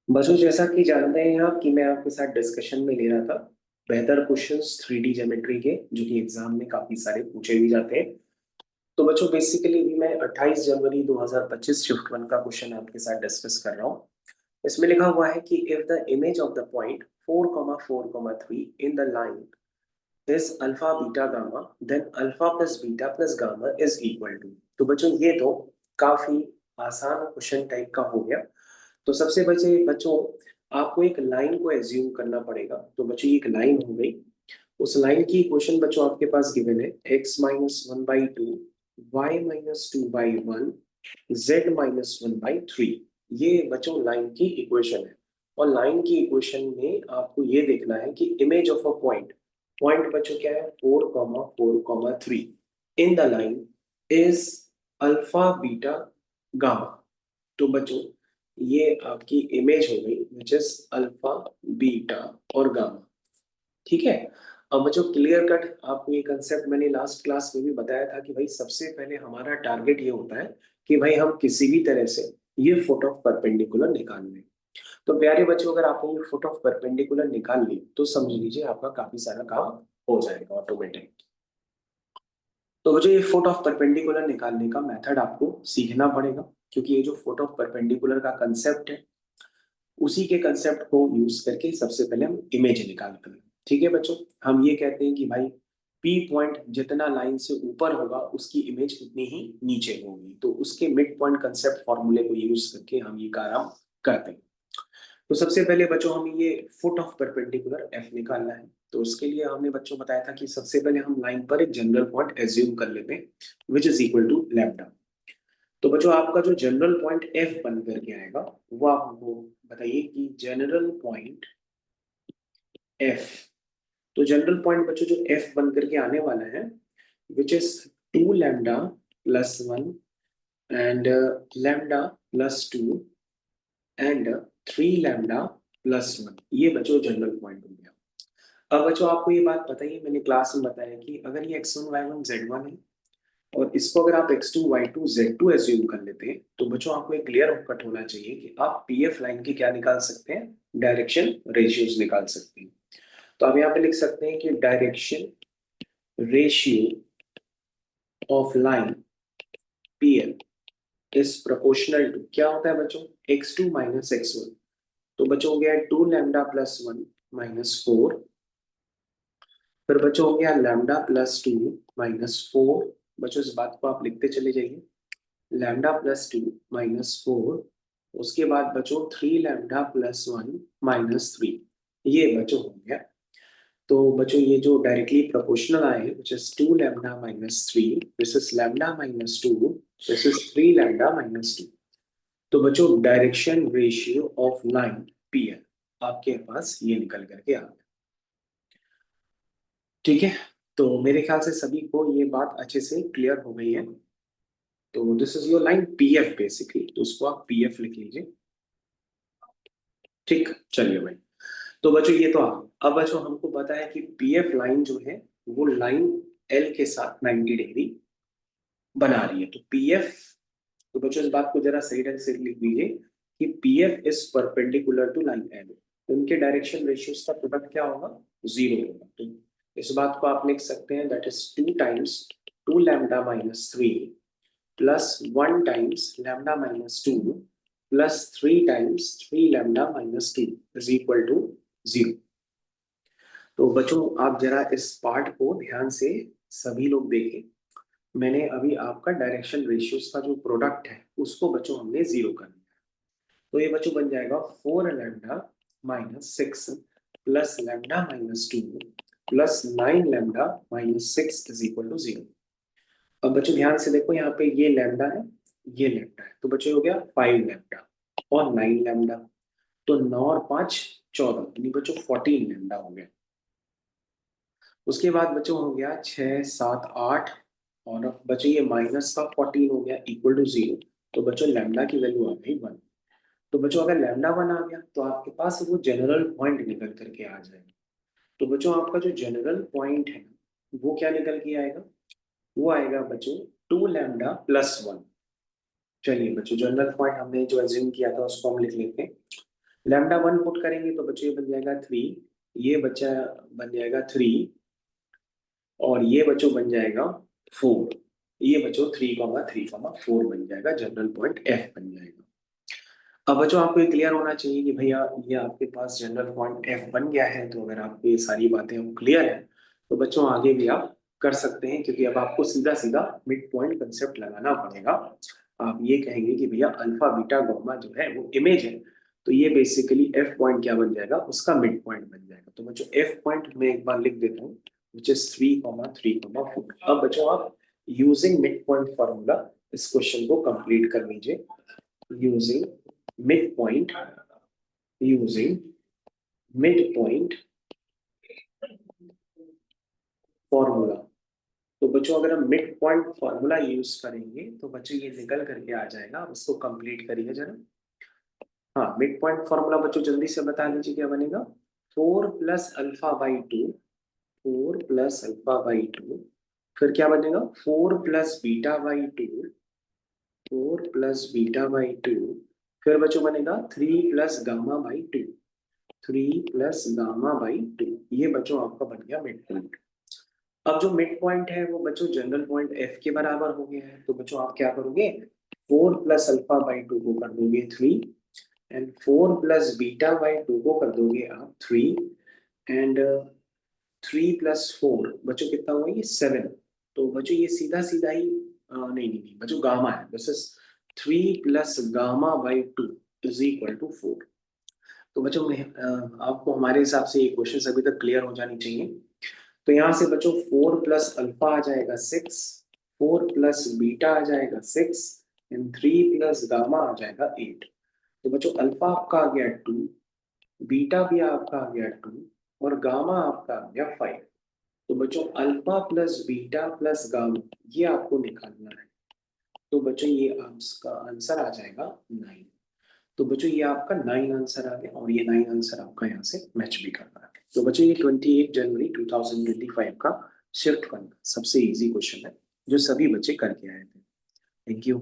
बच्चों जैसा कि जानते हैं आप कि मैं आपके साथ डिस्कशन में ले रहा था बेहतर क्वेश्चंस 3D ज्योमेट्री के, जो कि एग्जाम में काफी सारे पूछे भी जाते हैं। तो बच्चों बेसिकली भी मैं 28 जनवरी 2025 शिफ्ट वन का क्वेश्चन आपके साथ डिस्कस कर रहा हूँ। इसमें लिखा हुआ है कि if the image of the point 4,4,3 in the line is alpha beta gamma, then alpha plus beta plus gamma is equal to. तो बच्चों ये तो काफी आसान क्वेश्चन टाइप का हो गया। तो सबसे बचे बच्चों आपको एक लाइन को एज्यूम करना पड़ेगा। तो बच्चों ये एक लाइन हो गई। उस लाइन की इक्वेशन बच्चों आपके पास गिवन है x-1/2, y-2/1, z-1/3। ये बच्चों लाइन की इक्वेशन है। और लाइन की इक्वेशन में आपको ये देखना है कि image of a point, point बच्चों क्या है 4,4,3 in the line is alpha beta gamma. तो बच्चों ये आपकी इमेज हो गई विच इज अल्फा बीटा और गामा। ठीक है। अब बच्चों क्लियर कट आपको ये कंसेप्ट मैंने लास्ट क्लास में भी बताया था कि भाई सबसे पहले हमारा टारगेट ये होता है कि भाई हम किसी भी तरह से ये फुट ऑफ परपेंडिकुलर निकाल लें। तो प्यारे बच्चों अगर आपने ये फुट ऑफ परपेंडिकुलर निकाल ली तो समझ लीजिए आपका काफी सारा काम हो जाएगा ऑटोमेटिक। तो मुझे ये फुट ऑफ परपेंडिकुलर निकालने का मेथड आपको सीखना पड़ेगा, क्योंकि ये जो फुट ऑफ परपेंडिकुलर का कंसेप्ट है उसी के कंसेप्ट को यूज करके सबसे पहले हम इमेज निकालते हैं। ठीक है बच्चों, हम ये कहते हैं कि भाई पी पॉइंट जितना लाइन से ऊपर होगा उसकी इमेज उतनी ही नीचे होगी। तो उसके मिड पॉइंट कंसेप्ट फॉर्मूले को यूज करके हम ये काम करते हैं। तो सबसे पहले बच्चों हमें ये फुट ऑफ परपेंडिकुलर एफ निकालना है। तो उसके लिए हमने बच्चों बताया था कि सबसे पहले हम लाइन पर एक जनरल पॉइंट एज्यूम कर लेते हैं which is equal to lambda. तो बच्चों आपका जो जनरल पॉइंट एफ बन करके आएगा वो आप हमको बताइए कि जनरल पॉइंट एफ। तो जनरल पॉइंट बच्चों जो एफ बन करके आने वाला है which is 2 lambda +1 and lambda +2 and 3 lambda +1। ये बच्चों जनरल पॉइंट हो गया। अब बच्चों आपको ये बात बताइए, मैंने क्लास में बताया कि अगर ये x1 y1 z1 है और इसको अगर आप x2 y2 z2 एज्यूम कर लेते हैं तो बच्चों आपको एक क्लियर कट होना चाहिए कि आप पीएफ लाइन की क्या निकाल सकते हैं, डायरेक्शन रेशियोज निकाल सकते हैं। तो आप यहाँ पे लिख सकते हैं कि direction ratio of line PF is proportional to क्या होता है बच्चों x2 - x1। तो बच्चों हो गया 2 लैम्डा +1 - 4। फिर बच्चों हो गया लैम्डा +2 - 4। बच्चों इस बात को आप लिखते चले जाइए, लैम्डा +2 - 4। उसके बाद बच्चों 3 लैम्डा +1 - 3। ये बच्चों हो गया। तो बच्चों ये जो डायरेक्टली प्रोपोर्शनल आए which is 2 lambda - 3, this is lambda - 2, this is 3 lambda - 2। तो बच्चों direction ratio of line PL आपके पास ये निकल करके आ गया। ठीक है। तो मेरे ख्याल से सभी को ये बात अच्छे से क्लियर हो गई है। तो this is your line PF basically, तो उसको आप पीएफ लिख लीजिए। ठीक, चलिए भाई। तो बच्चों ये तो अब बच्चों हमको पता है कि पीएफ लाइन जो है वो लाइन एल के साथ 90 डिग्री बना रही है। तो पीएफ, तो बच्चों इस बात को जरा सही ढंग से लिख लीजिए कि PF is perpendicular to line L. तो उनके डायरेक्शन रेशियोज का प्रोडक्ट क्या होगा, 0 होगा। तो इस बात को आप लिख सकते हैं that is 2 times 2 lambda - 3 +1 times lambda - 2 +3 times 3 lambda - 2 is equal to 0। तो बच्चों आप जरा इस पार्ट को ध्यान से सभी लोग देखें। मैंने अभी आपका डायरेक्शन रेशियोज का जो प्रोडक्ट है उसको बच्चों हमने 0 कर दिया। तो ये बच्चों बन जाएगा 4 lambda - 6 +lambda - 2 +9 lambda - 6 is equal to 0। अब बच्चों ध्यान से देखो, यहाँ पे ये लैम्डा है ये लैम्डा है, तो बच्चों हो गया 5 लैम्डा और 9 लैम्डा। तो 9 और 5 14, यानी बच्चों 14 लैम्डा हो गया। उसके बाद बच्चों हो गया 6 7 8, और अब बच्चों ये माइनस का 14 हो गया इक्वल टू 0। तो बच्चों लैम्डा की वैल्यू आ गई 1। तो बच्चों अगर लैम्डा 1 आ गया तो आपके पास वो जनरल पॉइंट निकल करके आ जाएगा। तो बच्चों आपका जो जनरल पॉइंट है वो क्या निकल के आएगा, वो आएगा बच्चों 2 लैम्डा +1। चलिए बच्चों जनरल पॉइंट हमने जो एज्यूम किया था उसको हम लिख लेते हैं। लैम्डा 1 पुट करेंगे तो बच्चों ये बन जाएगा 3, ये बच्चा बन जाएगा 3, और ये बच्चों बन जाएगा 4, ये बच्चों 3,3,4 बन जाएगा, जनरल पॉइंट एफ बन जाएगा। अब बच्चों आपको ये क्लियर होना चाहिए कि भैया ये आपके पास जनरल पॉइंट एफ बन गया है। तो अगर आपको ये सारी बातें अब क्लियर है तो बच्चों आगे भी आप कर सकते हैं, क्योंकि अब आपको सीधा सीधा मिड पॉइंट कंसेप्ट लगाना पड़ेगा। आप ये कहेंगे कि भैया अल्फा बीटा गामा जो है वो इमेज है, तो ये बेसिकली एफ पॉइंट क्या बन जाएगा, उसका मिड पॉइंट बन जाएगा। तो बच्चों एफ पॉइंट मैं एक बार लिख देता हूँ, विच इज 3,3,4। अब बच्चों आप यूजिंग मिड पॉइंट फॉर्मूला इस क्वेश्चन को कंप्लीट कर लीजिए। Using midpoint using midpoint formula. तो बच्चों अगर हम मिड पॉइंट फॉर्मूला यूज करेंगे तो बच्चों ये निकल करके आ जाएगा। आप इसको कंप्लीट करिए जरा। हाँ, मिड पॉइंट फॉर्मूला बच्चों जल्दी से बता दीजिए क्या बनेगा। 4+α/2, 4+α/2, फिर क्या बनेगा 4+β/2, 4+β/2, फिर बच्चों बनेगा 3+γ/2, 3+γ/2। ये बच्चों आपका बन गया मिड पॉइंट। अब जो मिड पॉइंट है वो बच्चों जनरल पॉइंट एफ के बराबर हो गया है। तो बच्चों आप क्या करोगे, 4+α/2 को कर दोगे 3, एंड 4+β/2 को कर दोगे आप 3, एंड 3+4 बच्चों कितना हुआ ये 7। तो बच्चों ये सीधा सीधा ही नहीं बच्चों गामा है, this is 3+γ/2 is equal to 4। तो बच्चों आपको हमारे हिसाब से ये क्वेश्चन अभी तक क्लियर हो जानी चाहिए। तो यहाँ से बच्चों 4+α आ जाएगा 6, 4+β आ जाएगा 6, एंड 3+γ आ जाएगा 8। तो बच्चों अल्फा आपका आ गया 2, बीटा भी आपका आ गया 2, और गामा आपका आ गया 5। तो बच्चों alpha plus beta plus gamma ये आपको निकालना है। तो बच्चों ये आपका आंसर आ जाएगा 9। तो बच्चों ये आपका 9 आंसर आ गया, और ये 9 आंसर आपका यहाँ से मैच भी कर रहा है। तो बच्चों ये 28 जनवरी 2025 का शिफ्ट 1 सबसे इजी क्वेश्चन है जो सभी बच्चे करके आए थे। Thank you.